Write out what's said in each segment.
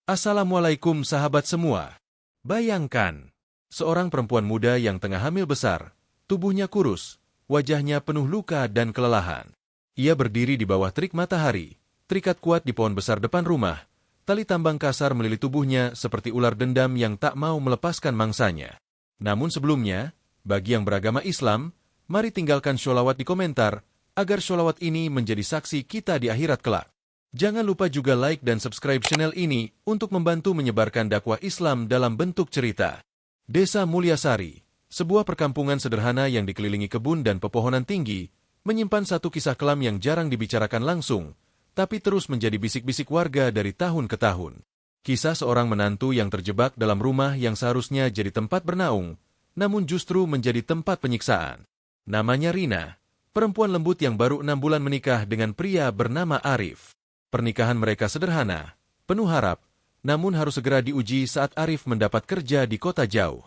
Assalamualaikum sahabat semua. Bayangkan, seorang perempuan muda yang tengah hamil besar, tubuhnya kurus, wajahnya penuh luka dan kelelahan. Ia berdiri di bawah terik matahari, terikat kuat di pohon besar depan rumah, tali tambang kasar melilit tubuhnya seperti ular dendam yang tak mau melepaskan mangsanya. Namun sebelumnya, bagi yang beragama Islam, mari tinggalkan sholawat di komentar, agar sholawat ini menjadi saksi kita di akhirat kelak. Jangan lupa juga like dan subscribe channel ini untuk membantu menyebarkan dakwah Islam dalam bentuk cerita. Desa Mulyasari, sebuah perkampungan sederhana yang dikelilingi kebun dan pepohonan tinggi, menyimpan satu kisah kelam yang jarang dibicarakan langsung, tapi terus menjadi bisik-bisik warga dari tahun ke tahun. Kisah seorang menantu yang terjebak dalam rumah yang seharusnya jadi tempat bernaung, namun justru menjadi tempat penyiksaan. Namanya Rina, perempuan lembut yang baru 6 bulan menikah dengan pria bernama Arif. Pernikahan mereka sederhana, penuh harap, namun harus segera diuji saat Arif mendapat kerja di kota jauh.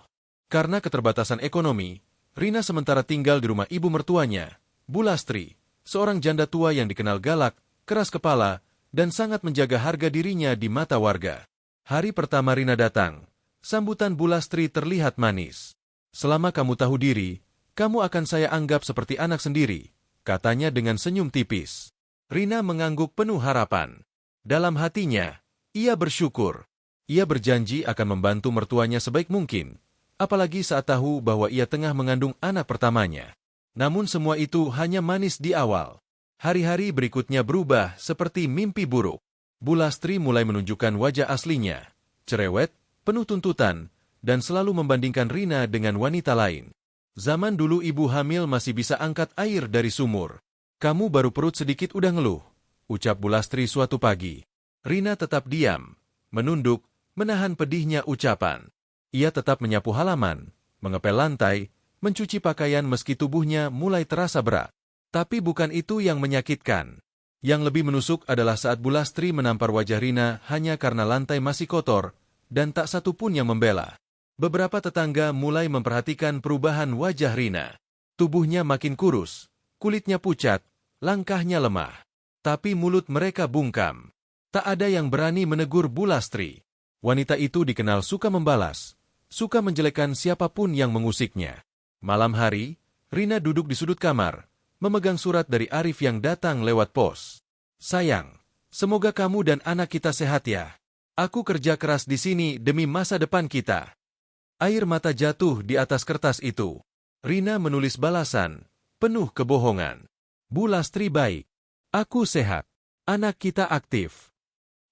Karena keterbatasan ekonomi, Rina sementara tinggal di rumah ibu mertuanya, Bu Lastri, seorang janda tua yang dikenal galak, keras kepala, dan sangat menjaga harga dirinya di mata warga. Hari pertama Rina datang, sambutan Bu Lastri terlihat manis. "Selama kamu tahu diri, kamu akan saya anggap seperti anak sendiri," katanya dengan senyum tipis. Rina mengangguk penuh harapan. Dalam hatinya, ia bersyukur. Ia berjanji akan membantu mertuanya sebaik mungkin, apalagi saat tahu bahwa ia tengah mengandung anak pertamanya. Namun semua itu hanya manis di awal. Hari-hari berikutnya berubah seperti mimpi buruk. Bu Lastri mulai menunjukkan wajah aslinya, cerewet, penuh tuntutan, dan selalu membandingkan Rina dengan wanita lain. Zaman dulu ibu hamil masih bisa angkat air dari sumur. "Kamu baru perut sedikit udah ngeluh," ucap Bu Lastri suatu pagi. Rina tetap diam, menunduk, menahan pedihnya ucapan. Ia tetap menyapu halaman, mengepel lantai, mencuci pakaian meski tubuhnya mulai terasa berat. Tapi bukan itu yang menyakitkan. Yang lebih menusuk adalah saat Bu Lastri menampar wajah Rina hanya karena lantai masih kotor, dan tak satu pun yang membela. Beberapa tetangga mulai memperhatikan perubahan wajah Rina. Tubuhnya makin kurus, kulitnya pucat, langkahnya lemah. Tapi mulut mereka bungkam. Tak ada yang berani menegur Bu Lastri. Wanita itu dikenal suka membalas, suka menjelekkan siapapun yang mengusiknya. Malam hari, Rina duduk di sudut kamar, memegang surat dari Arif yang datang lewat pos. "Sayang, semoga kamu dan anak kita sehat ya. Aku kerja keras di sini demi masa depan kita." Air mata jatuh di atas kertas itu. Rina menulis balasan, penuh kebohongan. "Bu Lastri baik. Aku sehat. Anak kita aktif."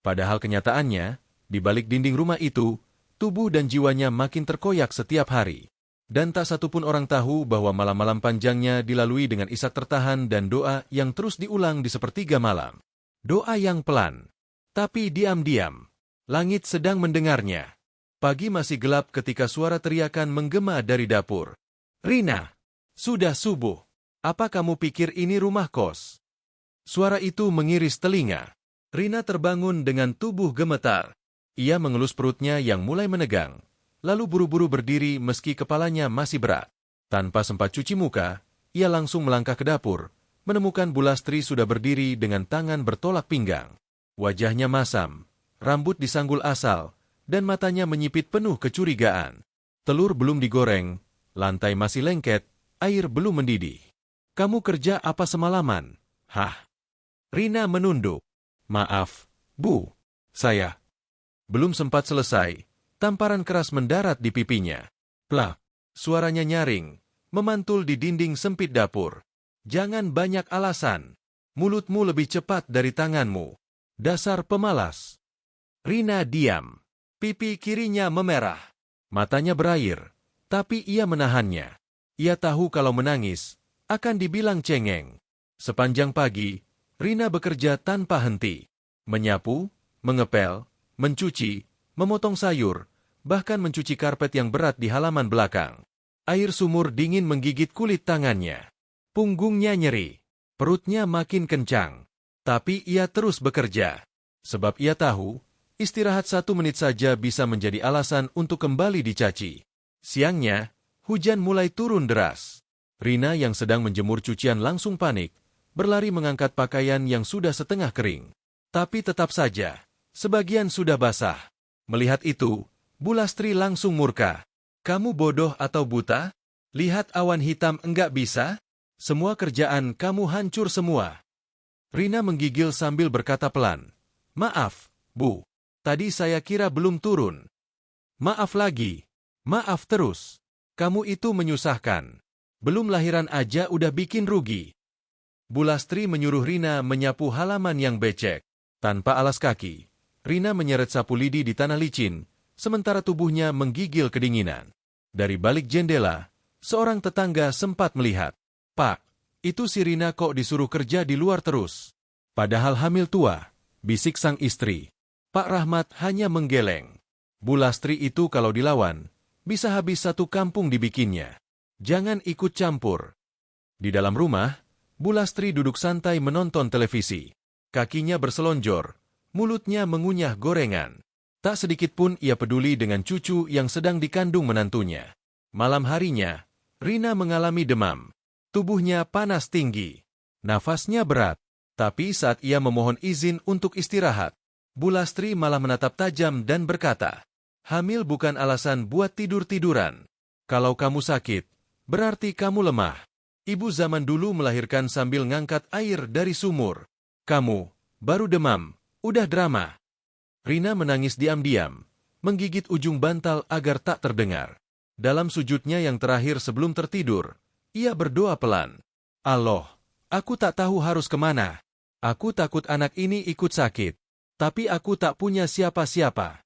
Padahal kenyataannya, di balik dinding rumah itu, tubuh dan jiwanya makin terkoyak setiap hari. Dan tak satupun orang tahu bahwa malam-malam panjangnya dilalui dengan isak tertahan dan doa yang terus diulang di sepertiga malam. Doa yang pelan, tapi diam-diam. Langit sedang mendengarnya. Pagi masih gelap ketika suara teriakan menggema dari dapur. "Rina, sudah subuh. Apa kamu pikir ini rumah kos?" Suara itu mengiris telinga. Rina terbangun dengan tubuh gemetar. Ia mengelus perutnya yang mulai menegang, lalu buru-buru berdiri meski kepalanya masih berat. Tanpa sempat cuci muka, ia langsung melangkah ke dapur, menemukan Bu Lastri sudah berdiri dengan tangan bertolak pinggang. Wajahnya masam, rambut disanggul asal, dan matanya menyipit penuh kecurigaan. Telur belum digoreng, lantai masih lengket, air belum mendidih. "Kamu kerja apa semalaman?" "Hah?" Rina menunduk. "Maaf, Bu, saya..." Belum sempat selesai, tamparan keras mendarat di pipinya. Plak! Suaranya nyaring, memantul di dinding sempit dapur. "Jangan banyak alasan. Mulutmu lebih cepat dari tanganmu. Dasar pemalas." Rina diam. Pipi kirinya memerah. Matanya berair, tapi ia menahannya. Ia tahu kalau menangis akan dibilang cengeng. Sepanjang pagi, Rina bekerja tanpa henti. Menyapu, mengepel, mencuci, memotong sayur, bahkan mencuci karpet yang berat di halaman belakang. Air sumur dingin menggigit kulit tangannya. Punggungnya nyeri, perutnya makin kencang. Tapi ia terus bekerja. Sebab ia tahu, istirahat 1 menit saja bisa menjadi alasan untuk kembali dicaci. Siangnya, hujan mulai turun deras. Rina yang sedang menjemur cucian langsung panik, berlari mengangkat pakaian yang sudah setengah kering. Tapi tetap saja, sebagian sudah basah. Melihat itu, Bu Lastri langsung murka. Kamu bodoh atau buta? Lihat awan hitam enggak bisa? Semua kerjaan kamu hancur semua. Rina menggigil sambil berkata pelan. Maaf, Bu. Tadi saya kira belum turun. Maaf lagi. Maaf terus. Kamu itu menyusahkan. Belum lahiran aja udah bikin rugi. Bu Lastri menyuruh Rina menyapu halaman yang becek. Tanpa alas kaki, Rina menyeret sapu lidi di tanah licin, sementara tubuhnya menggigil kedinginan. Dari balik jendela, seorang tetangga sempat melihat. Pak, itu si Rina kok disuruh kerja di luar terus? Padahal hamil tua, bisik sang istri. Pak Rahmat hanya menggeleng. Bu Lastri itu kalau dilawan, bisa habis satu kampung dibikinnya. Jangan ikut campur. Di dalam rumah, Bu Lastri duduk santai menonton televisi. Kakinya berselonjor, mulutnya mengunyah gorengan. Tak sedikit pun ia peduli dengan cucu yang sedang dikandung menantunya. Malam harinya, Rina mengalami demam. Tubuhnya panas tinggi. Nafasnya berat. Tapi saat ia memohon izin untuk istirahat, Bu Lastri malah menatap tajam dan berkata, hamil bukan alasan buat tidur-tiduran. Kalau kamu sakit, berarti kamu lemah. Ibu zaman dulu melahirkan sambil ngangkat air dari sumur. Kamu, baru demam, udah drama. Rina menangis diam-diam, menggigit ujung bantal agar tak terdengar. Dalam sujudnya yang terakhir sebelum tertidur, ia berdoa pelan. Allah, aku tak tahu harus kemana. Aku takut anak ini ikut sakit. Tapi aku tak punya siapa-siapa.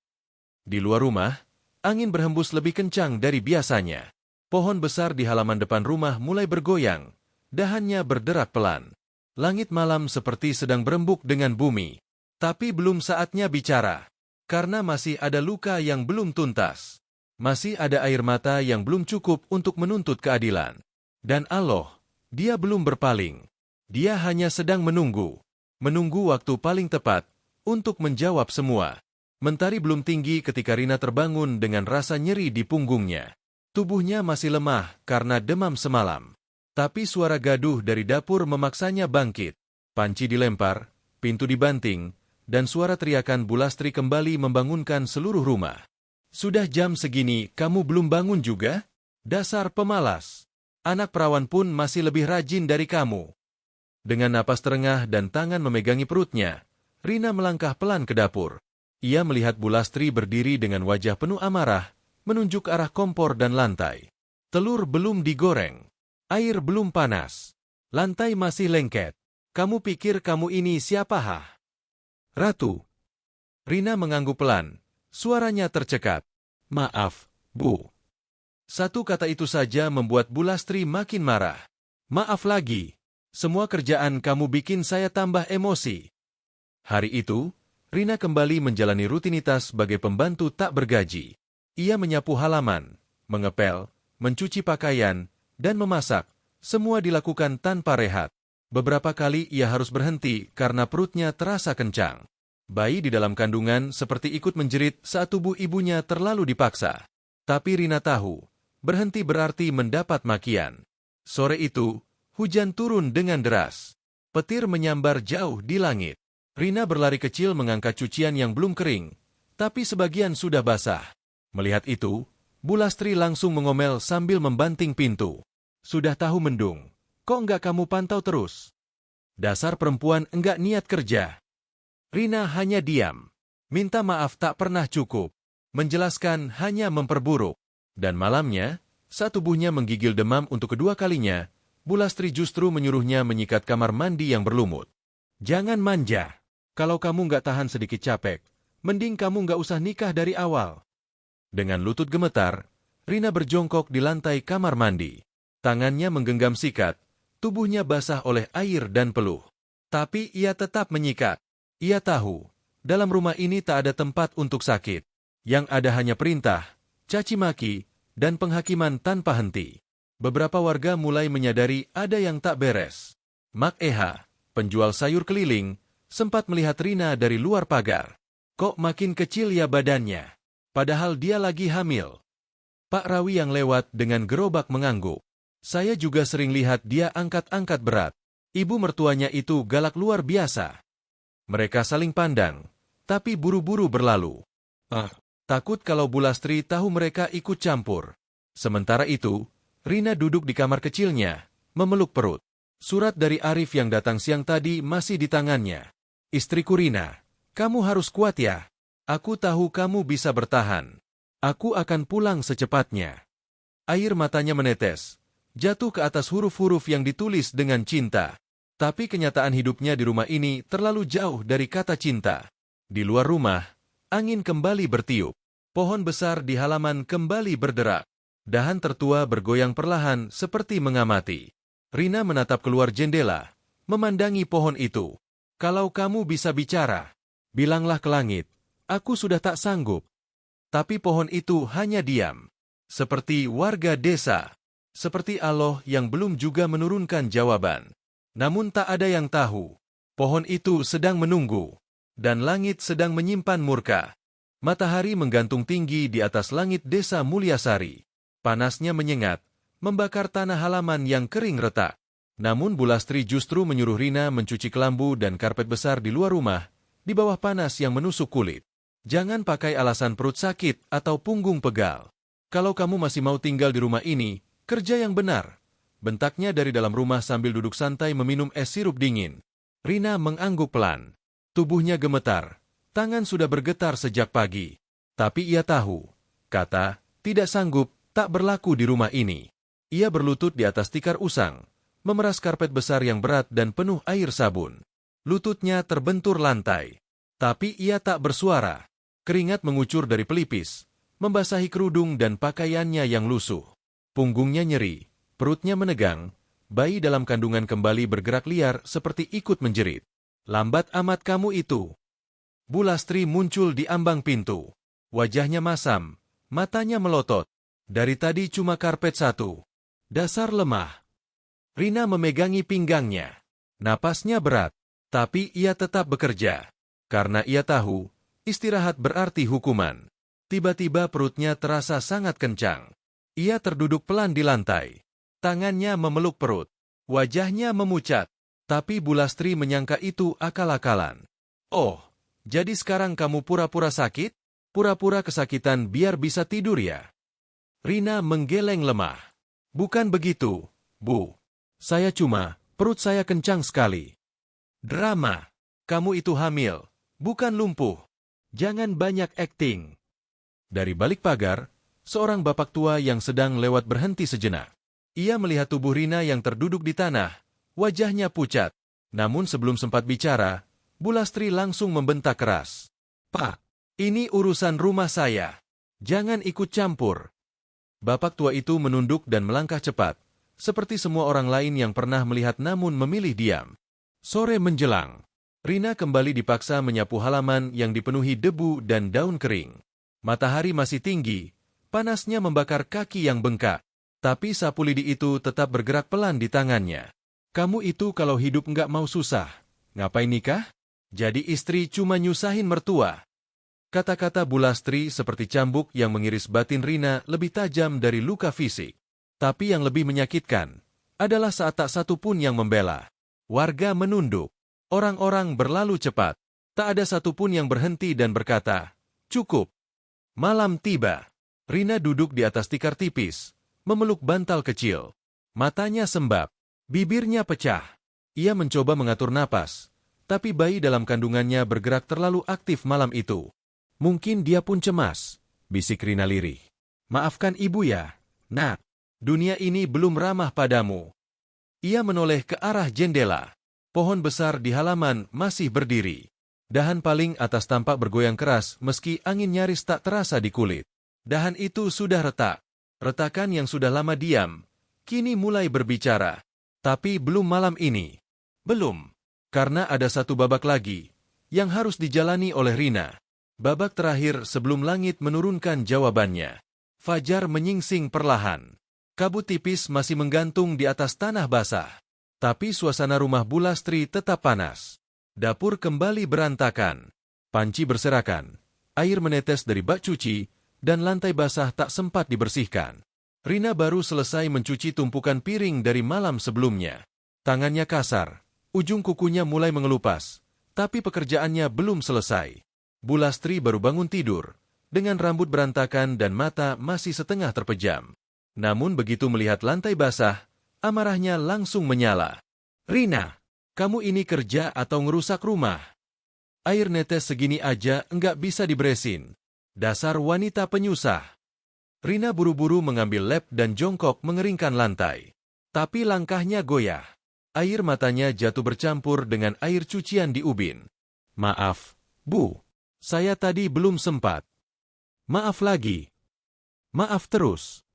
Di luar rumah, angin berhembus lebih kencang dari biasanya. Pohon besar di halaman depan rumah mulai bergoyang, dahannya berderak pelan. Langit malam seperti sedang berembuk dengan bumi. Tapi belum saatnya bicara, karena masih ada luka yang belum tuntas. Masih ada air mata yang belum cukup untuk menuntut keadilan. Dan Allah, dia belum berpaling. Dia hanya sedang menunggu. Menunggu waktu paling tepat untuk menjawab semua. Mentari belum tinggi ketika Rina terbangun dengan rasa nyeri di punggungnya. Tubuhnya masih lemah karena demam semalam. Tapi suara gaduh dari dapur memaksanya bangkit. Panci dilempar, pintu dibanting, dan suara teriakan Bu Lastri kembali membangunkan seluruh rumah. Sudah jam segini, kamu belum bangun juga? Dasar pemalas. Anak perawan pun masih lebih rajin dari kamu. Dengan napas terengah dan tangan memegangi perutnya, Rina melangkah pelan ke dapur. Ia melihat Bu Lastri berdiri dengan wajah penuh amarah, menunjuk arah kompor dan lantai. Telur belum digoreng. Air belum panas. Lantai masih lengket. Kamu pikir kamu ini siapa, hah? Ratu. Rina mengangguk pelan. Suaranya tercekat. Maaf, Bu. Satu kata itu saja membuat Bu Lastri makin marah. Maaf lagi. Semua kerjaan kamu bikin saya tambah emosi. Hari itu, Rina kembali menjalani rutinitas sebagai pembantu tak bergaji. Ia menyapu halaman, mengepel, mencuci pakaian, dan memasak, semua dilakukan tanpa rehat. Beberapa kali ia harus berhenti karena perutnya terasa kencang. Bayi di dalam kandungan seperti ikut menjerit saat tubuh ibunya terlalu dipaksa. Tapi Rina tahu, berhenti berarti mendapat makian. Sore itu, hujan turun dengan deras. Petir menyambar jauh di langit. Rina berlari kecil mengangkat cucian yang belum kering, tapi sebagian sudah basah. Melihat itu, Bu Lastri langsung mengomel sambil membanting pintu. Sudah tahu mendung, kok enggak kamu pantau terus? Dasar perempuan enggak niat kerja. Rina hanya diam. Minta maaf tak pernah cukup. Menjelaskan hanya memperburuk. Dan malamnya, saat tubuhnya menggigil demam untuk kedua kalinya, Bu Lastri justru menyuruhnya menyikat kamar mandi yang berlumut. Jangan manja. Kalau kamu enggak tahan sedikit capek, mending kamu enggak usah nikah dari awal. Dengan lutut gemetar, Rina berjongkok di lantai kamar mandi. Tangannya menggenggam sikat, tubuhnya basah oleh air dan peluh. Tapi ia tetap menyikat. Ia tahu, dalam rumah ini tak ada tempat untuk sakit. Yang ada hanya perintah, caci maki, dan penghakiman tanpa henti. Beberapa warga mulai menyadari ada yang tak beres. Mak Eha, penjual sayur keliling, sempat melihat Rina dari luar pagar. Kok makin kecil ya badannya? Padahal dia lagi hamil. Pak Rawi yang lewat dengan gerobak mengangguk. Saya juga sering lihat dia angkat-angkat berat. Ibu mertuanya itu galak luar biasa. Mereka saling pandang, tapi buru-buru berlalu. Takut kalau Bu Lastri tahu mereka ikut campur. Sementara itu, Rina duduk di kamar kecilnya, memeluk perut. Surat dari Arif yang datang siang tadi masih di tangannya. Istriku Rina, kamu harus kuat ya. Aku tahu kamu bisa bertahan. Aku akan pulang secepatnya. Air matanya menetes, jatuh ke atas huruf-huruf yang ditulis dengan cinta. Tapi kenyataan hidupnya di rumah ini terlalu jauh dari kata cinta. Di luar rumah, angin kembali bertiup. Pohon besar di halaman kembali berderak. Dahan tertua bergoyang perlahan seperti mengamati. Rina menatap keluar jendela, memandangi pohon itu. Kalau kamu bisa bicara, bilanglah ke langit, aku sudah tak sanggup. Tapi pohon itu hanya diam. Seperti warga desa. Seperti Allah yang belum juga menurunkan jawaban. Namun tak ada yang tahu. Pohon itu sedang menunggu. Dan langit sedang menyimpan murka. Matahari menggantung tinggi di atas langit desa Mulyasari. Panasnya menyengat, membakar tanah halaman yang kering retak. Namun Bu Lastri justru menyuruh Rina mencuci kelambu dan karpet besar di luar rumah, di bawah panas yang menusuk kulit. Jangan pakai alasan perut sakit atau punggung pegal. Kalau kamu masih mau tinggal di rumah ini, kerja yang benar. Bentaknya dari dalam rumah sambil duduk santai meminum es sirup dingin. Rina mengangguk pelan. Tubuhnya gemetar, tangan sudah bergetar sejak pagi. Tapi ia tahu, kata, tidak sanggup, tak berlaku di rumah ini. Ia berlutut di atas tikar usang, memeras karpet besar yang berat dan penuh air sabun. Lututnya terbentur lantai. Tapi ia tak bersuara. Keringat mengucur dari pelipis, membasahi kerudung dan pakaiannya yang lusuh. Punggungnya nyeri, perutnya menegang, bayi dalam kandungan kembali bergerak liar seperti ikut menjerit. Lambat amat kamu itu. Bu Lastri muncul di ambang pintu. Wajahnya masam, matanya melotot. Dari tadi cuma karpet satu. Dasar lemah. Rina memegangi pinggangnya. Napasnya berat, tapi ia tetap bekerja. Karena ia tahu, istirahat berarti hukuman. Tiba-tiba perutnya terasa sangat kencang. Ia terduduk pelan di lantai. Tangannya memeluk perut. Wajahnya memucat. Tapi Bu Lastri menyangka itu akal-akalan. Oh, jadi sekarang kamu pura-pura sakit? Pura-pura kesakitan biar bisa tidur ya? Rina menggeleng lemah. Bukan begitu, Bu. Saya perut saya kencang sekali. Drama. Kamu itu hamil, bukan lumpuh. Jangan banyak akting. Dari balik pagar, seorang bapak tua yang sedang lewat berhenti sejenak. Ia melihat tubuh Rina yang terduduk di tanah, wajahnya pucat. Namun sebelum sempat bicara, Bu Lastri langsung membentak keras. Pak, ini urusan rumah saya. Jangan ikut campur. Bapak tua itu menunduk dan melangkah cepat, seperti semua orang lain yang pernah melihat namun memilih diam. Sore menjelang. Rina kembali dipaksa menyapu halaman yang dipenuhi debu dan daun kering. Matahari masih tinggi, panasnya membakar kaki yang bengkak. Tapi sapu lidi itu tetap bergerak pelan di tangannya. Kamu itu kalau hidup nggak mau susah, ngapain nikah? Jadi istri cuma nyusahin mertua. Kata-kata Bu Lastri seperti cambuk yang mengiris batin Rina lebih tajam dari luka fisik. Tapi yang lebih menyakitkan adalah saat tak satu pun yang membela. Warga menunduk. Orang-orang berlalu cepat. Tak ada satupun yang berhenti dan berkata, cukup. Malam tiba. Rina duduk di atas tikar tipis, memeluk bantal kecil. Matanya sembab, bibirnya pecah. Ia mencoba mengatur napas, tapi bayi dalam kandungannya bergerak terlalu aktif malam itu. Mungkin dia pun cemas, bisik Rina lirih. Maafkan ibu ya, nak. Dunia ini belum ramah padamu. Ia menoleh ke arah jendela. Pohon besar di halaman masih berdiri. Dahan paling atas tampak bergoyang keras meski angin nyaris tak terasa di kulit. Dahan itu sudah retak. Retakan yang sudah lama diam, kini mulai berbicara. Tapi belum malam ini. Belum. Karena ada satu babak lagi yang harus dijalani oleh Rina. Babak terakhir sebelum langit menurunkan jawabannya. Fajar menyingsing perlahan. Kabut tipis masih menggantung di atas tanah basah. Tapi suasana rumah Bu Lastri tetap panas. Dapur kembali berantakan. Panci berserakan. Air menetes dari bak cuci, dan lantai basah tak sempat dibersihkan. Rina baru selesai mencuci tumpukan piring dari malam sebelumnya. Tangannya kasar. Ujung kukunya mulai mengelupas. Tapi pekerjaannya belum selesai. Bu Lastri baru bangun tidur. dengan rambut berantakan dan mata masih setengah terpejam. Namun begitu melihat lantai basah, amarahnya langsung menyala. "Rina, kamu ini kerja atau ngerusak rumah? Air netes segini aja enggak bisa diberesin. Dasar wanita penyusah." Rina buru-buru mengambil lap dan jongkok mengeringkan lantai. Tapi langkahnya goyah. Air matanya jatuh bercampur dengan air cucian di ubin. "Maaf, Bu. Saya tadi belum sempat." "Maaf lagi." "Maaf terus."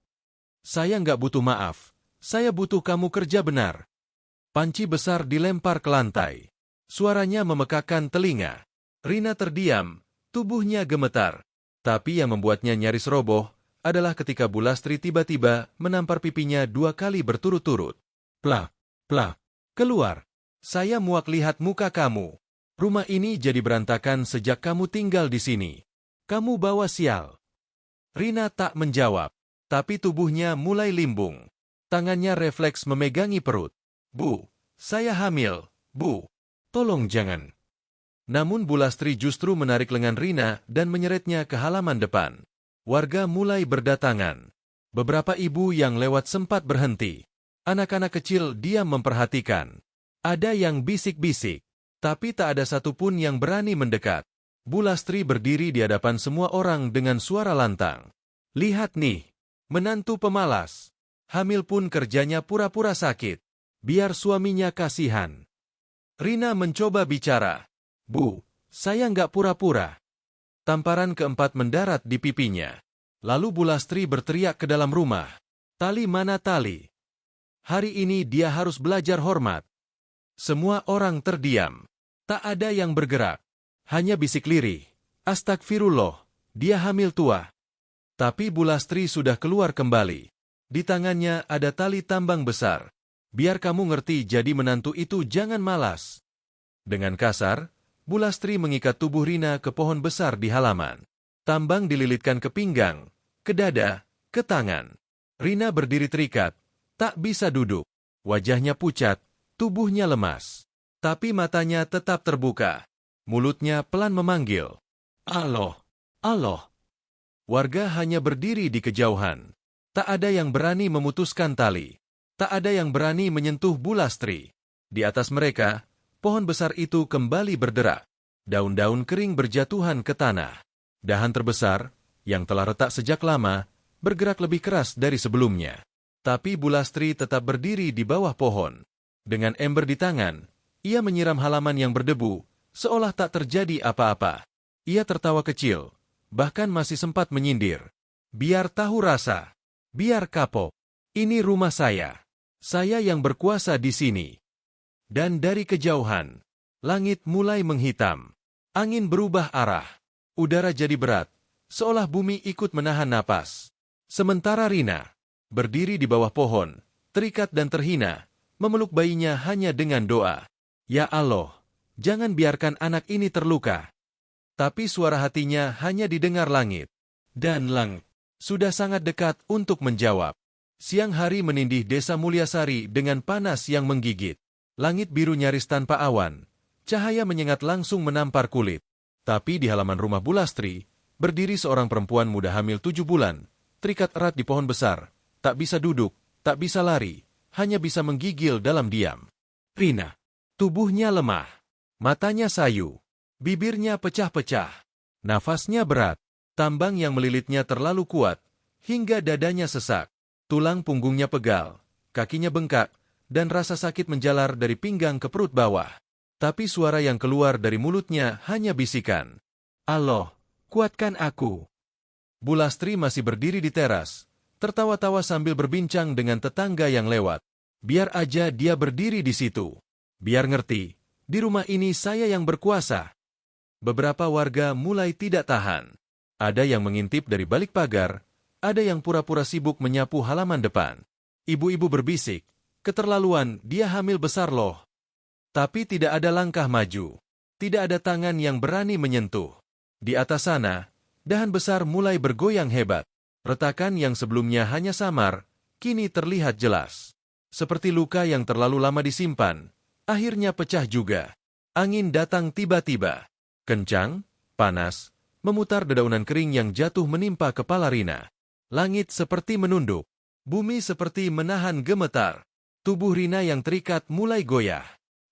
"Saya nggak butuh maaf. Saya butuh kamu kerja benar." Panci besar dilempar ke lantai. Suaranya memekakkan telinga. Rina terdiam, tubuhnya gemetar. Tapi yang membuatnya nyaris roboh adalah ketika Bu Lastri tiba-tiba menampar pipinya 2 kali berturut-turut. "Plak, plak, keluar. Saya muak lihat muka kamu. Rumah ini jadi berantakan sejak kamu tinggal di sini. Kamu bawa sial." Rina tak menjawab, tapi tubuhnya mulai limbung. Tangannya refleks memegangi perut. "Bu, saya hamil, Bu. Tolong jangan." Namun Bu Lastri justru menarik lengan Rina dan menyeretnya ke halaman depan. Warga mulai berdatangan. Beberapa ibu yang lewat sempat berhenti. Anak-anak kecil diam memperhatikan. Ada yang bisik-bisik, tapi tak ada satupun yang berani mendekat. Bu Lastri berdiri di hadapan semua orang dengan suara lantang. "Lihat nih, menantu pemalas. Hamil pun kerjanya pura-pura sakit. Biar suaminya kasihan." Rina mencoba bicara. "Bu, saya nggak pura-pura." Tamparan keempat mendarat di pipinya. Lalu Bu Lastri berteriak ke dalam rumah. "Tali mana tali? Hari ini dia harus belajar hormat." Semua orang terdiam. Tak ada yang bergerak. Hanya bisik lirih. "Astagfirullah, dia hamil tua." Tapi Bu Lastri sudah keluar kembali. Di tangannya ada tali tambang besar. "Biar kamu ngerti jadi menantu itu jangan malas." Dengan kasar, Bu Lastri mengikat tubuh Rina ke pohon besar di halaman. Tambang dililitkan ke pinggang, ke dada, ke tangan. Rina berdiri terikat, tak bisa duduk. Wajahnya pucat, tubuhnya lemas. Tapi matanya tetap terbuka. Mulutnya pelan memanggil. "Allah, Allah." Warga hanya berdiri di kejauhan. Tak ada yang berani memutuskan tali. Tak ada yang berani menyentuh Bu Lastri. Di atas mereka, pohon besar itu kembali berderak. Daun-daun kering berjatuhan ke tanah. Dahan terbesar, yang telah retak sejak lama, bergerak lebih keras dari sebelumnya. Tapi Bu Lastri tetap berdiri di bawah pohon. Dengan ember di tangan, ia menyiram halaman yang berdebu, seolah tak terjadi apa-apa. Ia tertawa kecil, bahkan masih sempat menyindir. "Biar tahu rasa, biar kapok. Ini rumah saya. Saya yang berkuasa di sini." Dan dari kejauhan, langit mulai menghitam. Angin berubah arah. Udara jadi berat, seolah bumi ikut menahan napas. Sementara Rina berdiri di bawah pohon, terikat dan terhina, memeluk bayinya hanya dengan doa. "Ya Allah, jangan biarkan anak ini terluka." Tapi suara hatinya hanya didengar langit. Dan langit sudah sangat dekat untuk menjawab. Siang hari menindih desa Mulyasari dengan panas yang menggigit. Langit biru nyaris tanpa awan. Cahaya menyengat langsung menampar kulit. Tapi di halaman rumah Bu Lastri, berdiri seorang perempuan muda hamil 7 bulan, terikat erat di pohon besar, tak bisa duduk, tak bisa lari, hanya bisa menggigil dalam diam. Rina. Tubuhnya lemah, matanya sayu, bibirnya pecah-pecah, nafasnya berat, tambang yang melilitnya terlalu kuat, hingga dadanya sesak, tulang punggungnya pegal, kakinya bengkak, dan rasa sakit menjalar dari pinggang ke perut bawah. Tapi suara yang keluar dari mulutnya hanya bisikan. "Allah, kuatkan aku." Bu Lastri masih berdiri di teras, tertawa-tawa sambil berbincang dengan tetangga yang lewat. Biar aja dia berdiri di situ. Biar ngerti, di rumah ini saya yang berkuasa. Beberapa warga mulai tidak tahan. Ada yang mengintip dari balik pagar, ada yang pura-pura sibuk menyapu halaman depan. Ibu-ibu berbisik, "Keterlaluan, dia hamil besar loh." Tapi tidak ada langkah maju. Tidak ada tangan yang berani menyentuh. Di atas sana, dahan besar mulai bergoyang hebat. Retakan yang sebelumnya hanya samar, kini terlihat jelas. Seperti luka yang terlalu lama disimpan, akhirnya pecah juga. Angin datang tiba-tiba. Kencang, panas, memutar dedaunan kering yang jatuh menimpa kepala Rina. Langit seperti menunduk. Bumi seperti menahan gemetar. Tubuh Rina yang terikat mulai goyah.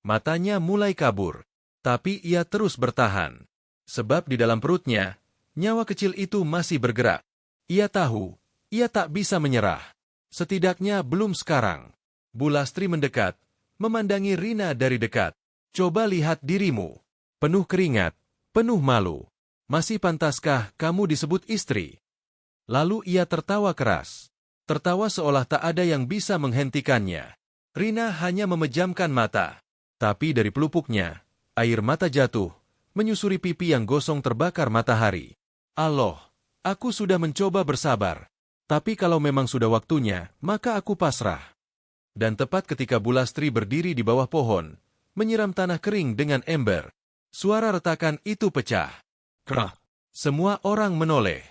Matanya mulai kabur. Tapi ia terus bertahan. Sebab di dalam perutnya, nyawa kecil itu masih bergerak. Ia tahu, ia tak bisa menyerah. Setidaknya belum sekarang. Bulastri mendekat, memandangi Rina dari dekat. Coba lihat dirimu. Penuh keringat, penuh malu. Masih pantaskah kamu disebut istri? Lalu ia tertawa keras. Tertawa seolah tak ada yang bisa menghentikannya. Rina hanya memejamkan mata. Tapi dari pelupuknya, air mata jatuh, menyusuri pipi yang gosong terbakar matahari. Allah, aku sudah mencoba bersabar. Tapi kalau memang sudah waktunya, maka aku pasrah. Dan tepat ketika Bulastri berdiri di bawah pohon, menyiram tanah kering dengan ember, suara retakan itu pecah. Krah! Semua orang menoleh.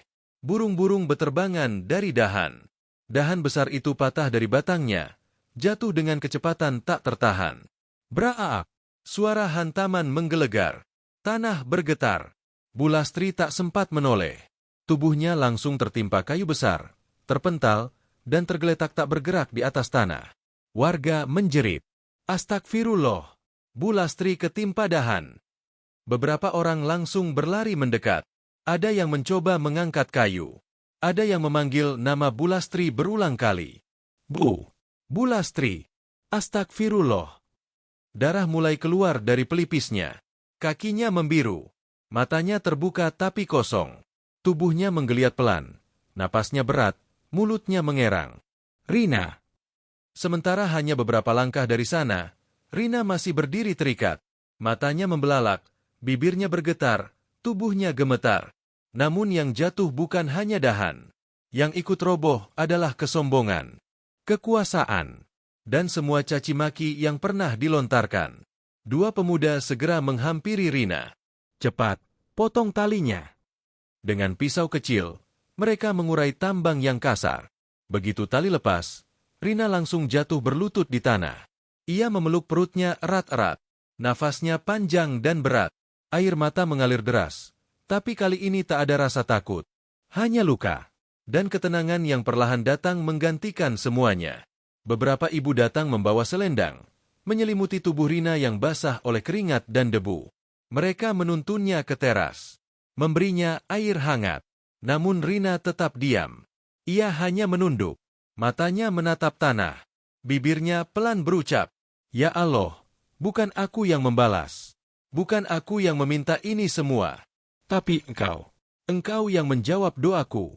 Burung-burung beterbangan dari dahan. Dahan besar itu patah dari batangnya, jatuh dengan kecepatan tak tertahan. Braak! Suara hantaman menggelegar. Tanah bergetar. Bulastri tak sempat menoleh. Tubuhnya langsung tertimpa kayu besar, terpental, dan tergeletak tak bergerak di atas tanah. Warga menjerit. Astagfirullah! Bulastri ketimpa dahan. Beberapa orang langsung berlari mendekat. Ada yang mencoba mengangkat kayu. Ada yang memanggil nama Bulastri berulang kali. Bu! Bulastri! Astagfirullah! Darah mulai keluar dari pelipisnya. Kakinya membiru. Matanya terbuka tapi kosong. Tubuhnya menggeliat pelan. Napasnya berat, mulutnya mengerang. Rina! Sementara hanya beberapa langkah dari sana, Rina masih berdiri terikat. Matanya membelalak, bibirnya bergetar, tubuhnya gemetar. Namun yang jatuh bukan hanya dahan. Yang ikut roboh adalah kesombongan, kekuasaan, dan semua caci maki yang pernah dilontarkan. Dua pemuda segera menghampiri Rina. Cepat, potong talinya. Dengan pisau kecil, mereka mengurai tambang yang kasar. Begitu tali lepas, Rina langsung jatuh berlutut di tanah. Ia memeluk perutnya erat-erat. Nafasnya panjang dan berat. Air mata mengalir deras. Tapi kali ini tak ada rasa takut. Hanya luka. Dan ketenangan yang perlahan datang menggantikan semuanya. Beberapa ibu datang membawa selendang, menyelimuti tubuh Rina yang basah oleh keringat dan debu. Mereka menuntunnya ke teras. Memberinya air hangat. Namun Rina tetap diam. Ia hanya menunduk. Matanya menatap tanah. Bibirnya pelan berucap, "Ya Allah, bukan aku yang membalas. Bukan aku yang meminta ini semua. Tapi Engkau yang menjawab doaku."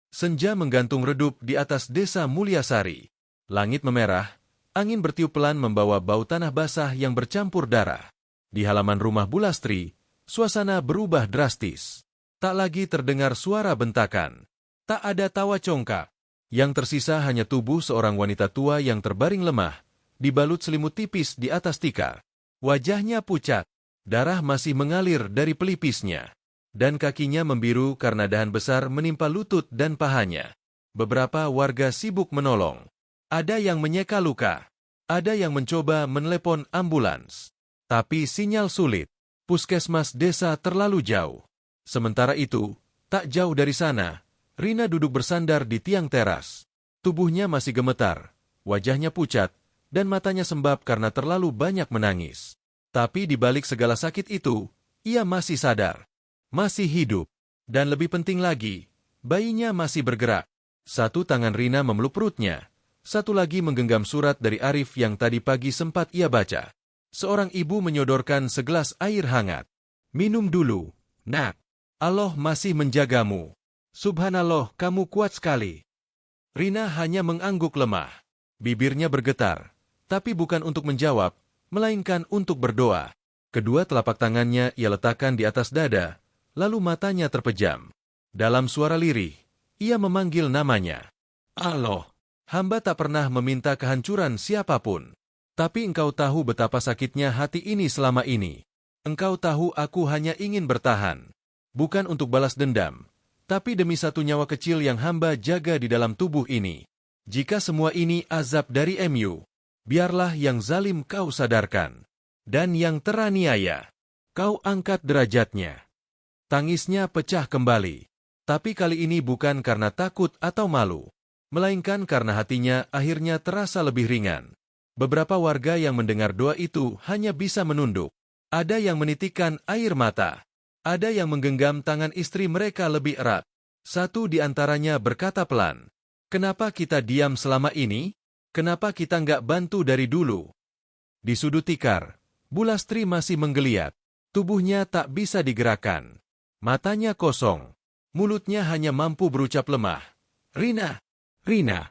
Senja menggantung redup di atas desa Mulyasari. Langit memerah, angin bertiup pelan membawa bau tanah basah yang bercampur darah. Di halaman rumah Bulastri, suasana berubah drastis. Tak lagi terdengar suara bentakan. Tak ada tawa congkak. Yang tersisa hanya tubuh seorang wanita tua yang terbaring lemah, dibalut selimut tipis di atas tikar. Wajahnya pucat, darah masih mengalir dari pelipisnya. Dan kakinya membiru karena dahan besar menimpa lutut dan pahanya. Beberapa warga sibuk menolong. Ada yang menyeka luka. Ada yang mencoba menelepon ambulans. Tapi sinyal sulit. Puskesmas desa terlalu jauh. Sementara itu, tak jauh dari sana, Rina duduk bersandar di tiang teras. Tubuhnya masih gemetar, wajahnya pucat, dan matanya sembab karena terlalu banyak menangis. Tapi di balik segala sakit itu, ia masih sadar. Masih hidup. Dan lebih penting lagi, bayinya masih bergerak. Satu tangan Rina memeluk perutnya. Satu lagi menggenggam surat dari Arif yang tadi pagi sempat ia baca. Seorang ibu menyodorkan segelas air hangat. "Minum dulu, nak. Allah masih menjagamu. Subhanallah, kamu kuat sekali." Rina hanya mengangguk lemah. Bibirnya bergetar, tapi bukan untuk menjawab, melainkan untuk berdoa. Kedua telapak tangannya ia letakkan di atas dada, lalu matanya terpejam. Dalam suara lirih, ia memanggil namanya. "Allah, hamba tak pernah meminta kehancuran siapapun. Tapi Engkau tahu betapa sakitnya hati ini selama ini. Engkau tahu aku hanya ingin bertahan. Bukan untuk balas dendam, tapi demi satu nyawa kecil yang hamba jaga di dalam tubuh ini. Jika semua ini azab dari MU, biarlah yang zalim kau sadarkan. Dan yang teraniaya, kau angkat derajatnya." Tangisnya pecah kembali. Tapi kali ini bukan karena takut atau malu, melainkan karena hatinya akhirnya terasa lebih ringan. Beberapa warga yang mendengar doa itu hanya bisa menunduk. Ada yang menitikkan air mata. Ada yang menggenggam tangan istri mereka lebih erat. Satu di antaranya berkata pelan, "Kenapa kita diam selama ini? Kenapa kita nggak bantu dari dulu?" Di sudut tikar, Bulastri masih menggeliat. Tubuhnya tak bisa digerakkan. Matanya kosong. Mulutnya hanya mampu berucap lemah, "Rina, Rina."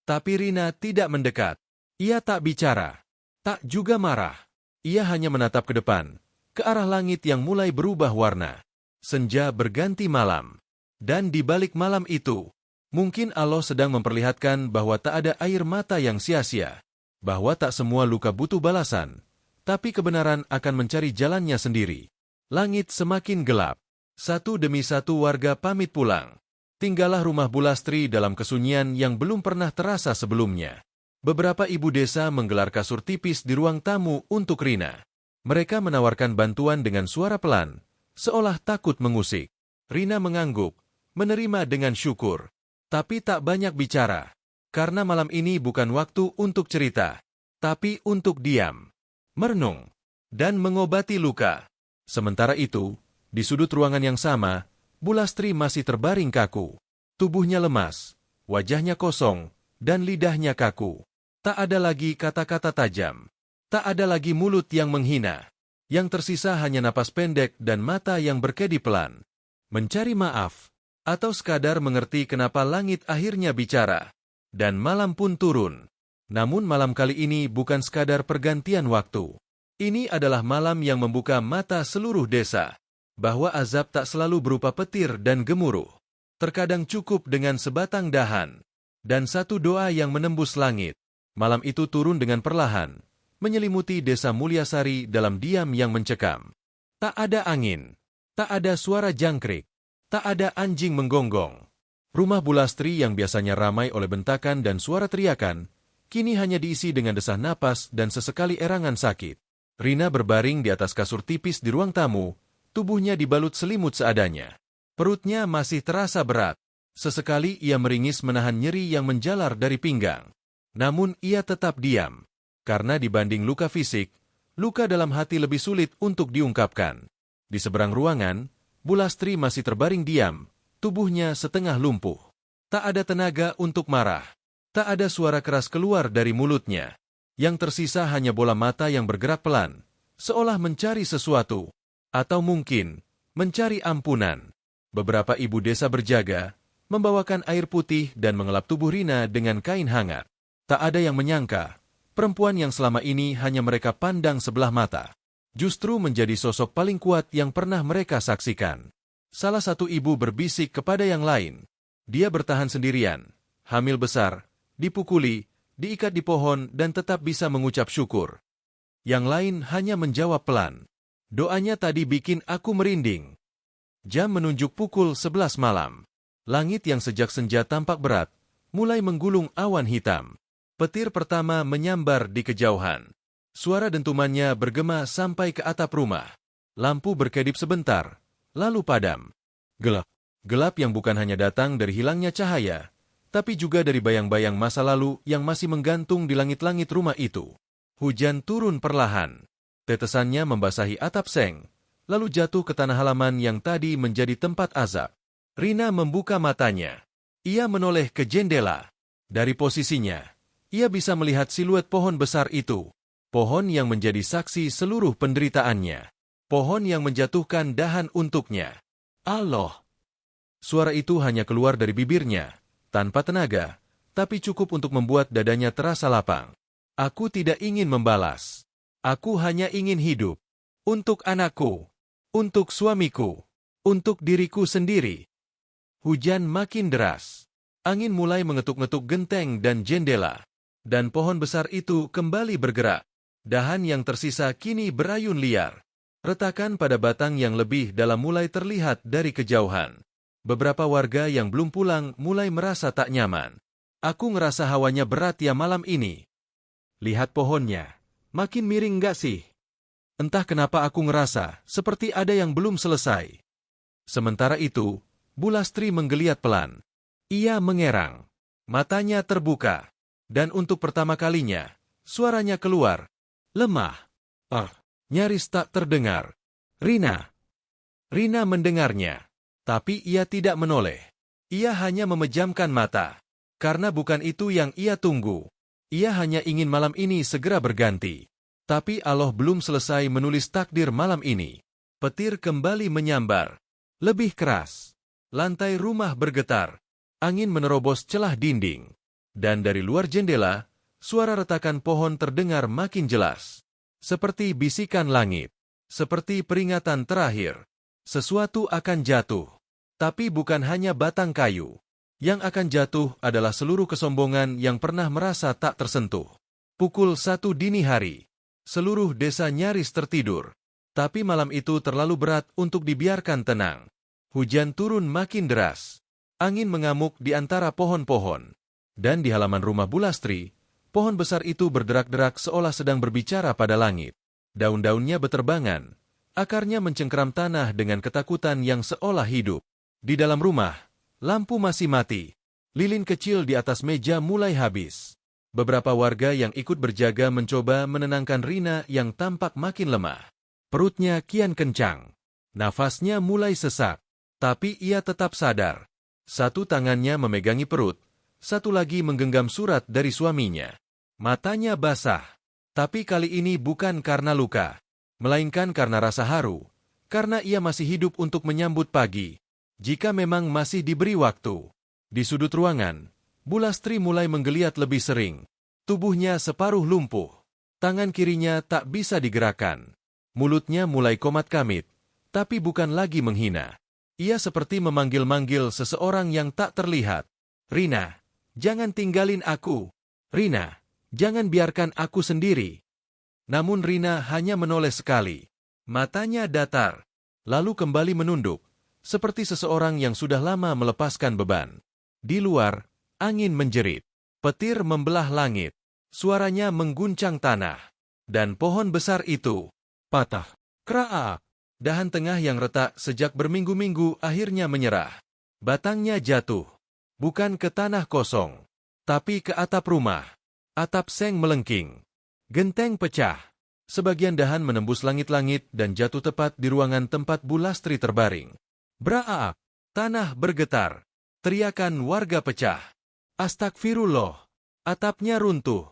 Tapi Rina tidak mendekat. Ia tak bicara. Tak juga marah. Ia hanya menatap ke depan, ke arah langit yang mulai berubah warna. Senja berganti malam. Dan di balik malam itu, mungkin Allah sedang memperlihatkan bahwa tak ada air mata yang sia-sia. Bahwa tak semua luka butuh balasan. Tapi kebenaran akan mencari jalannya sendiri. Langit semakin gelap. Satu demi satu warga pamit pulang. Tinggallah rumah Bulastri dalam kesunyian yang belum pernah terasa sebelumnya. Beberapa ibu desa menggelar kasur tipis di ruang tamu untuk Rina. Mereka menawarkan bantuan dengan suara pelan, seolah takut mengusik. Rina mengangguk, menerima dengan syukur. Tapi tak banyak bicara. Karena malam ini bukan waktu untuk cerita, tapi untuk diam, merenung, dan mengobati luka. Sementara itu, di sudut ruangan yang sama, Bulastri masih terbaring kaku. Tubuhnya lemas, wajahnya kosong, dan lidahnya kaku. Tak ada lagi kata-kata tajam. Tak ada lagi mulut yang menghina. Yang tersisa hanya napas pendek dan mata yang berkedip pelan. Mencari maaf, atau sekadar mengerti kenapa langit akhirnya bicara. Dan malam pun turun. Namun malam kali ini bukan sekadar pergantian waktu. Ini adalah malam yang membuka mata seluruh desa. Bahwa azab tak selalu berupa petir dan gemuruh. Terkadang cukup dengan sebatang dahan. Dan satu doa yang menembus langit. Malam itu turun dengan perlahan, menyelimuti desa Mulyasari dalam diam yang mencekam. Tak ada angin. Tak ada suara jangkrik. Tak ada anjing menggonggong. Rumah Bulastri yang biasanya ramai oleh bentakan dan suara teriakan, kini hanya diisi dengan desah napas dan sesekali erangan sakit. Rina berbaring di atas kasur tipis di ruang tamu, tubuhnya dibalut selimut seadanya. Perutnya masih terasa berat. Sesekali ia meringis menahan nyeri yang menjalar dari pinggang. Namun ia tetap diam. Karena dibanding luka fisik, luka dalam hati lebih sulit untuk diungkapkan. Di seberang ruangan, Bulastri masih terbaring diam, tubuhnya setengah lumpuh. Tak ada tenaga untuk marah. Tak ada suara keras keluar dari mulutnya. Yang tersisa hanya bola mata yang bergerak pelan, seolah mencari sesuatu. Atau mungkin, mencari ampunan. Beberapa ibu desa berjaga, membawakan air putih dan mengelap tubuh Rina dengan kain hangat. Tak ada yang menyangka, perempuan yang selama ini hanya mereka pandang sebelah mata, justru menjadi sosok paling kuat yang pernah mereka saksikan. Salah satu ibu berbisik kepada yang lain. Dia bertahan sendirian, hamil besar, dipukuli, diikat di pohon dan tetap bisa mengucap syukur. Yang lain hanya menjawab pelan. Doanya tadi bikin aku merinding. Jam menunjuk pukul 11 malam. Langit yang sejak senja tampak berat, mulai menggulung awan hitam. Petir pertama menyambar di kejauhan. Suara dentumannya bergema sampai ke atap rumah. Lampu berkedip sebentar, lalu padam. Gelap. Gelap yang bukan hanya datang dari hilangnya cahaya, tapi juga dari bayang-bayang masa lalu yang masih menggantung di langit-langit rumah itu. Hujan turun perlahan. Tetesannya membasahi atap seng, lalu jatuh ke tanah halaman yang tadi menjadi tempat azab. Rina membuka matanya. Ia menoleh ke jendela. Dari posisinya, ia bisa melihat siluet pohon besar itu. Pohon yang menjadi saksi seluruh penderitaannya. Pohon yang menjatuhkan dahan untuknya. Allah! Suara itu hanya keluar dari bibirnya, tanpa tenaga, tapi cukup untuk membuat dadanya terasa lapang. Aku tidak ingin membalas. Aku hanya ingin hidup. Untuk anakku. Untuk suamiku. Untuk diriku sendiri. Hujan makin deras. Angin mulai mengetuk-ngetuk genteng dan jendela. Dan pohon besar itu kembali bergerak. Dahan yang tersisa kini berayun liar. Retakan pada batang yang lebih dalam mulai terlihat dari kejauhan. Beberapa warga yang belum pulang mulai merasa tak nyaman. Aku ngerasa hawanya berat ya malam ini. Lihat pohonnya. Makin miring nggak sih? Entah kenapa aku ngerasa seperti ada yang belum selesai. Sementara itu, Bulastri menggeliat pelan. Ia mengerang. Matanya terbuka. Dan untuk pertama kalinya, suaranya keluar. Lemah. Nyaris tak terdengar. Rina. Rina mendengarnya. Tapi ia tidak menoleh. Ia hanya memejamkan mata. Karena bukan itu yang ia tunggu. Ia hanya ingin malam ini segera berganti. Tapi Allah belum selesai menulis takdir malam ini. Petir kembali menyambar. Lebih keras. Lantai rumah bergetar. Angin menerobos celah dinding. Dan dari luar jendela, suara retakan pohon terdengar makin jelas. Seperti bisikan langit. Seperti peringatan terakhir. Sesuatu akan jatuh. Tapi bukan hanya batang kayu. Yang akan jatuh adalah seluruh kesombongan yang pernah merasa tak tersentuh. Pukul 1 dini hari. Seluruh desa nyaris tertidur. Tapi malam itu terlalu berat untuk dibiarkan tenang. Hujan turun makin deras. Angin mengamuk di antara pohon-pohon. Dan di halaman rumah Bulastri, pohon besar itu berderak-derak seolah sedang berbicara pada langit. Daun-daunnya beterbangan. Akarnya mencengkeram tanah dengan ketakutan yang seolah hidup. Di dalam rumah, lampu masih mati. Lilin kecil di atas meja mulai habis. Beberapa warga yang ikut berjaga mencoba menenangkan Rina yang tampak makin lemah. Perutnya kian kencang. Nafasnya mulai sesak. Tapi ia tetap sadar. Satu tangannya memegangi perut. Satu lagi menggenggam surat dari suaminya. Matanya basah. Tapi kali ini bukan karena luka. Melainkan karena rasa haru. Karena ia masih hidup untuk menyambut pagi. Jika memang masih diberi waktu. Di sudut ruangan, Bulastri mulai menggeliat lebih sering. Tubuhnya separuh lumpuh. Tangan kirinya tak bisa digerakkan. Mulutnya mulai komat-kamit, tapi bukan lagi menghina. Ia seperti memanggil-manggil seseorang yang tak terlihat. Rina, jangan tinggalin aku. Rina, jangan biarkan aku sendiri. Namun Rina hanya menoleh sekali. Matanya datar, lalu kembali menunduk, seperti seseorang yang sudah lama melepaskan beban. Di luar, angin menjerit. Petir membelah langit. Suaranya mengguncang tanah. Dan pohon besar itu patah. Kraak. Dahan tengah yang retak sejak berminggu-minggu akhirnya menyerah. Batangnya jatuh. Bukan ke tanah kosong. Tapi ke atap rumah. Atap seng melengking. Genteng pecah. Sebagian dahan menembus langit-langit dan jatuh tepat di ruangan tempat Bulastri terbaring. Braak. Tanah bergetar. Teriakan warga pecah. Astagfirullah. Atapnya runtuh.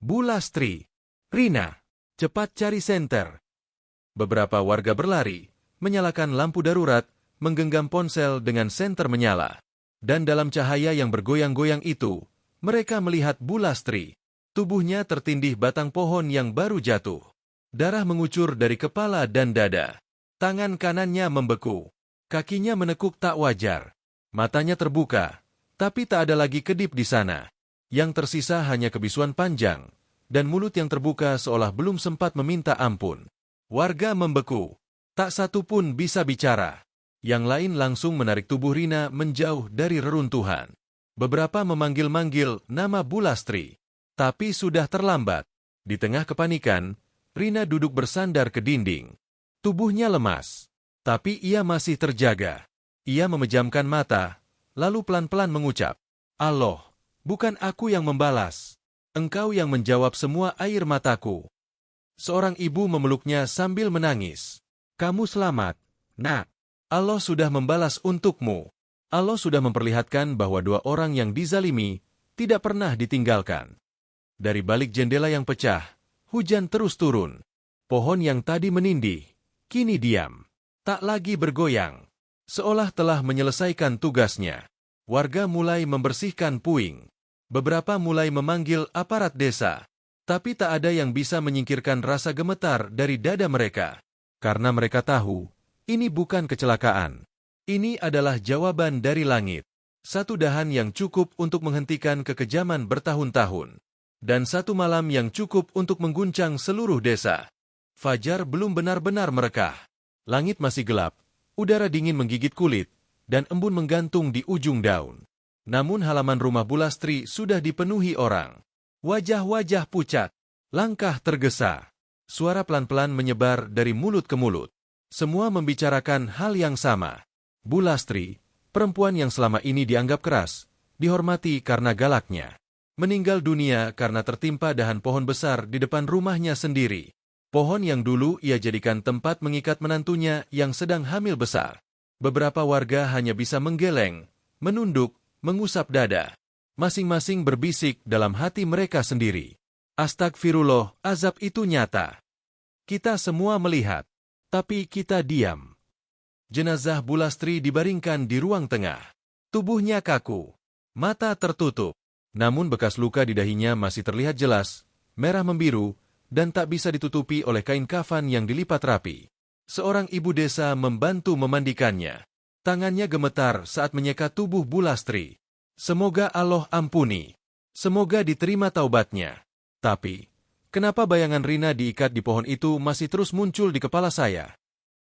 Bulastri. Rina. Cepat cari senter. Beberapa warga berlari, menyalakan lampu darurat, menggenggam ponsel dengan senter menyala. Dan dalam cahaya yang bergoyang-goyang itu, mereka melihat Bulastri. Tubuhnya tertindih batang pohon yang baru jatuh. Darah mengucur dari kepala dan dada. Tangan kanannya membeku. Kakinya menekuk tak wajar. Matanya terbuka, tapi tak ada lagi kedip di sana. Yang tersisa hanya kebisuan panjang, dan mulut yang terbuka seolah belum sempat meminta ampun. Warga membeku. Tak satu pun bisa bicara. Yang lain langsung menarik tubuh Rina menjauh dari reruntuhan. Beberapa memanggil-manggil nama Bulastri. Tapi sudah terlambat. Di tengah kepanikan, Rina duduk bersandar ke dinding. Tubuhnya lemas. Tapi ia masih terjaga. Ia memejamkan mata, lalu pelan-pelan mengucap, Allah, bukan aku yang membalas. Engkau yang menjawab semua air mataku. Seorang ibu memeluknya sambil menangis. Kamu selamat, nak. Allah sudah membalas untukmu. Allah sudah memperlihatkan bahwa dua orang yang dizalimi tidak pernah ditinggalkan. Dari balik jendela yang pecah, hujan terus turun. Pohon yang tadi menindih, kini diam. Tak lagi bergoyang. Seolah telah menyelesaikan tugasnya. Warga mulai membersihkan puing. Beberapa mulai memanggil aparat desa. Tapi tak ada yang bisa menyingkirkan rasa gemetar dari dada mereka. Karena mereka tahu, ini bukan kecelakaan. Ini adalah jawaban dari langit. Satu dahan yang cukup untuk menghentikan kekejaman bertahun-tahun. Dan satu malam yang cukup untuk mengguncang seluruh desa. Fajar belum benar-benar merekah. Langit masih gelap, udara dingin menggigit kulit, dan embun menggantung di ujung daun. Namun halaman rumah Bulastri sudah dipenuhi orang. Wajah-wajah pucat, langkah tergesa. Suara pelan-pelan menyebar dari mulut ke mulut. Semua membicarakan hal yang sama. Bulastri, perempuan yang selama ini dianggap keras, dihormati karena galaknya, meninggal dunia karena tertimpa dahan pohon besar di depan rumahnya sendiri. Pohon yang dulu ia jadikan tempat mengikat menantunya yang sedang hamil besar. Beberapa warga hanya bisa menggeleng, menunduk, mengusap dada. Masing-masing berbisik dalam hati mereka sendiri. Astagfirullah, azab itu nyata. Kita semua melihat, tapi kita diam. Jenazah Bulastri dibaringkan di ruang tengah. Tubuhnya kaku, mata tertutup. Namun bekas luka di dahinya masih terlihat jelas, merah membiru, dan tak bisa ditutupi oleh kain kafan yang dilipat rapi. Seorang ibu desa membantu memandikannya. Tangannya gemetar saat menyeka tubuh Bulastri. Semoga Allah ampuni. Semoga diterima taubatnya. Tapi, kenapa bayangan Rina diikat di pohon itu masih terus muncul di kepala saya?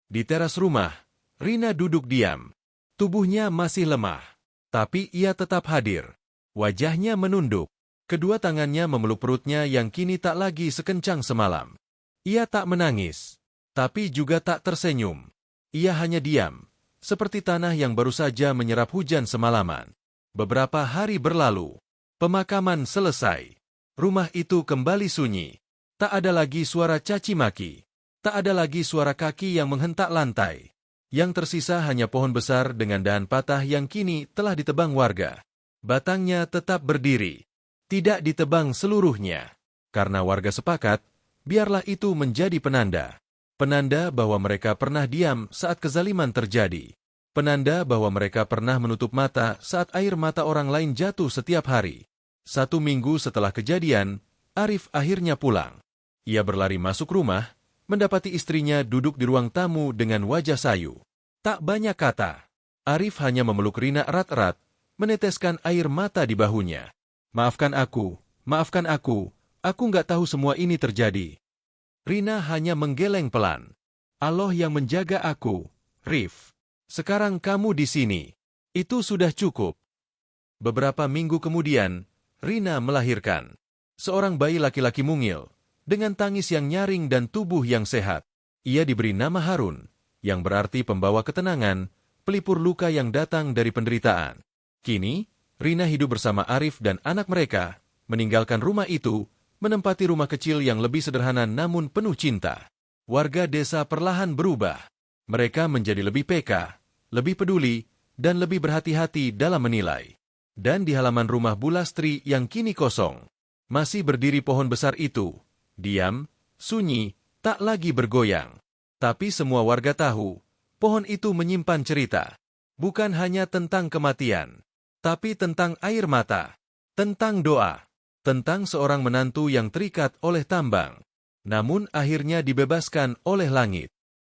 Di teras rumah, Rina duduk diam. Tubuhnya masih lemah, tapi ia tetap hadir. Wajahnya menunduk. Kedua tangannya memeluk perutnya yang kini tak lagi sekencang semalam. Ia tak menangis, tapi juga tak tersenyum. Ia hanya diam, seperti tanah yang baru saja menyerap hujan semalaman. Beberapa hari berlalu. Pemakaman selesai. Rumah itu kembali sunyi. Tak ada lagi suara caci maki. Tak ada lagi suara kaki yang menghentak lantai. Yang tersisa hanya pohon besar dengan dahan patah yang kini telah ditebang warga. Batangnya tetap berdiri. Tidak ditebang seluruhnya. Karena warga sepakat, biarlah itu menjadi penanda. Penanda bahwa mereka pernah diam saat kezaliman terjadi. Penanda bahwa mereka pernah menutup mata saat air mata orang lain jatuh setiap hari. 1 minggu setelah kejadian, Arif akhirnya pulang. Ia berlari masuk rumah, mendapati istrinya duduk di ruang tamu dengan wajah sayu. Tak banyak kata. Arif hanya memeluk Rina erat-erat, meneteskan air mata di bahunya. Maafkan aku nggak tahu semua ini terjadi. Rina hanya menggeleng pelan. Allah yang menjaga aku, Rif. Sekarang kamu di sini. Itu sudah cukup. Beberapa minggu kemudian, Rina melahirkan. Seorang bayi laki-laki mungil, dengan tangis yang nyaring dan tubuh yang sehat. Ia diberi nama Harun, yang berarti pembawa ketenangan, pelipur luka yang datang dari penderitaan. Kini, Rina hidup bersama Arif dan anak mereka, meninggalkan rumah itu, menempati rumah kecil yang lebih sederhana namun penuh cinta. Warga desa perlahan berubah. Mereka menjadi lebih peka, lebih peduli, dan lebih berhati-hati dalam menilai. Dan di halaman rumah Bulastri yang kini kosong, masih berdiri pohon besar itu, diam, sunyi, tak lagi bergoyang. Tapi semua warga tahu, pohon itu menyimpan cerita. Bukan hanya tentang kematian, tapi tentang air mata, tentang doa, tentang seorang menantu yang terikat oleh tambang, namun akhirnya dibebaskan oleh langit.